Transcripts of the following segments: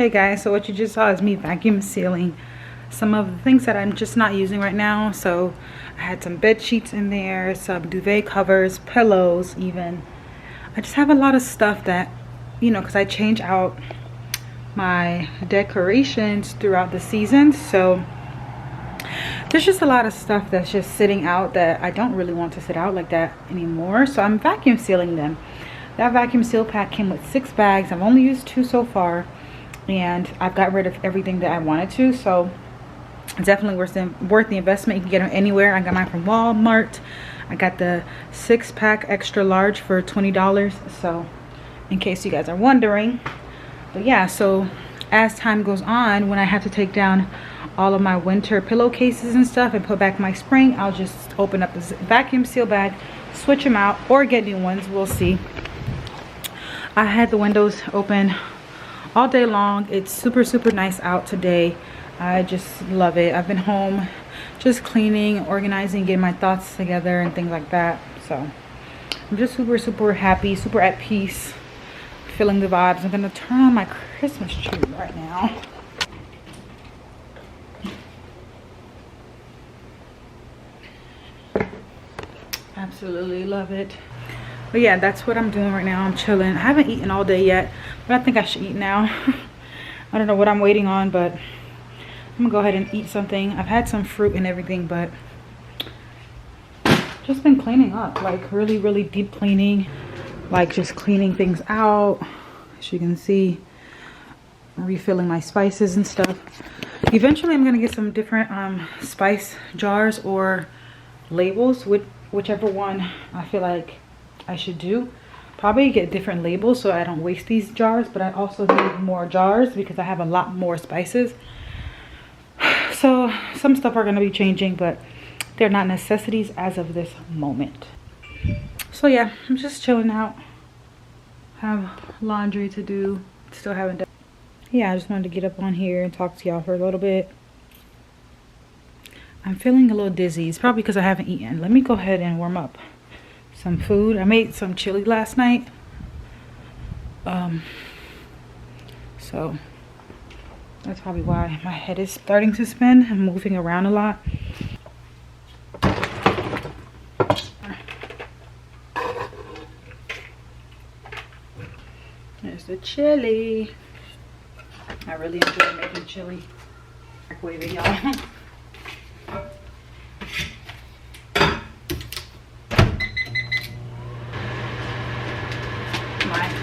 Hey guys, so what you just saw is me vacuum sealing some of the things that I'm just not using right now. So I had some bed sheets in there, some duvet covers, pillows even. I just have a lot of stuff that, you know, because I change out my decorations throughout the season. So there's just a lot of stuff that's just sitting out that I don't really want to sit out like that anymore. So I'm vacuum sealing them. That vacuum seal pack came with 6 bags. I've only used 2 so far. And I've got rid of everything that I wanted to, so it's definitely worth the investment. You can get them anywhere. I got mine from Walmart. I got the 6-pack extra large for $20, so in case you guys are wondering. But yeah, so as time goes on, when I have to take down all of my winter pillowcases and stuff and put back my spring, I'll just open up this vacuum seal bag, switch them out, or get new ones. We'll see. I had the windows open all day long. It's super nice out today. I just love it. I've been home just cleaning, organizing, getting my thoughts together and things like that. So I'm just super happy, super at peace, feeling the vibes. I'm gonna turn on my Christmas tree right now. Absolutely love it. But yeah, that's what I'm doing right now. I'm chilling. I haven't eaten all day yet, but I think I should eat now. I don't know what I'm waiting on, but I'm gonna go ahead and eat something. I've had some fruit and everything, but just been cleaning up, like really deep cleaning, like just cleaning things out. As you can see, refilling my spices and stuff. Eventually I'm gonna get some different spice jars or labels, with whichever one I feel like I should do. Probably get different labels so I don't waste these jars, but I also need more jars because I have a lot more spices. So some stuff are going to be changing, but they're not necessities as of this moment. So yeah, I'm just chilling out. Have laundry to do, still haven't done. Yeah, I just wanted to get up on here and talk to y'all for a little bit. I'm feeling a little dizzy. It's probably because I haven't eaten. Let me go ahead and warm up some food. I made some chili last night. So that's probably why my head is starting to spin. I'm moving around a lot. There's the chili. I really enjoy making chili. Microwaving, y'all.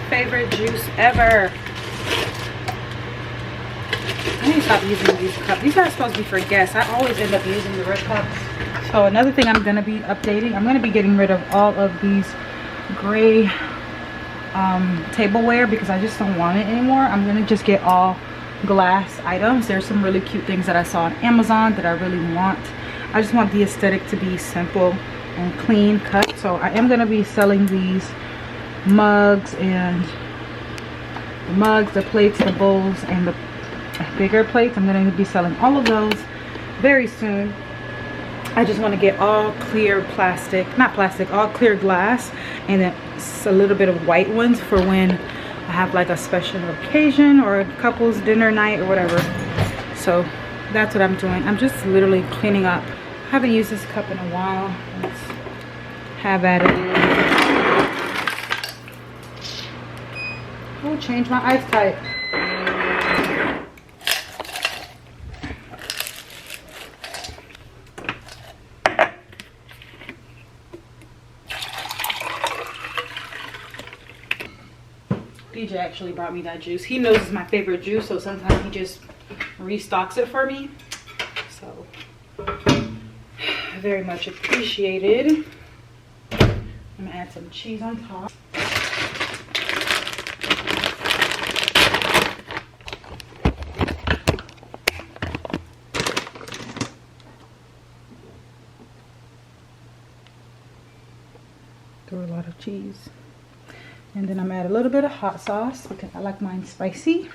Favorite juice ever. I need to stop using these cups. These are supposed to be for guests. I always end up using the red cups. So another thing I'm going to be updating, I'm going to be getting rid of all of these gray tableware because I just don't want it anymore. I'm going to just get all glass items. There's some really cute things that I saw on Amazon that I really want. I just want the aesthetic to be simple and clean cut. So I am going to be selling these mugs and the plates, the bowls, and the bigger plates. I'm going to be selling all of those very soon. I just want to get all clear plastic, not plastic, all clear glass, and then a little bit of white ones for when I have like a special occasion or a couple's dinner night or whatever. So that's what I'm doing. I'm just literally cleaning up. I haven't used this cup in a while. Let's have at it. Oh, change my ice type. DJ actually brought me that juice. He knows it's my favorite juice, so sometimes he just restocks it for me. So, very much appreciated. I'm gonna add some cheese on top. Throw a lot of cheese, and then I'm add a little bit of hot sauce because I like mine spicy.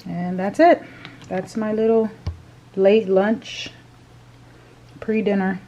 And that's it. That's my little late lunch, pre-dinner.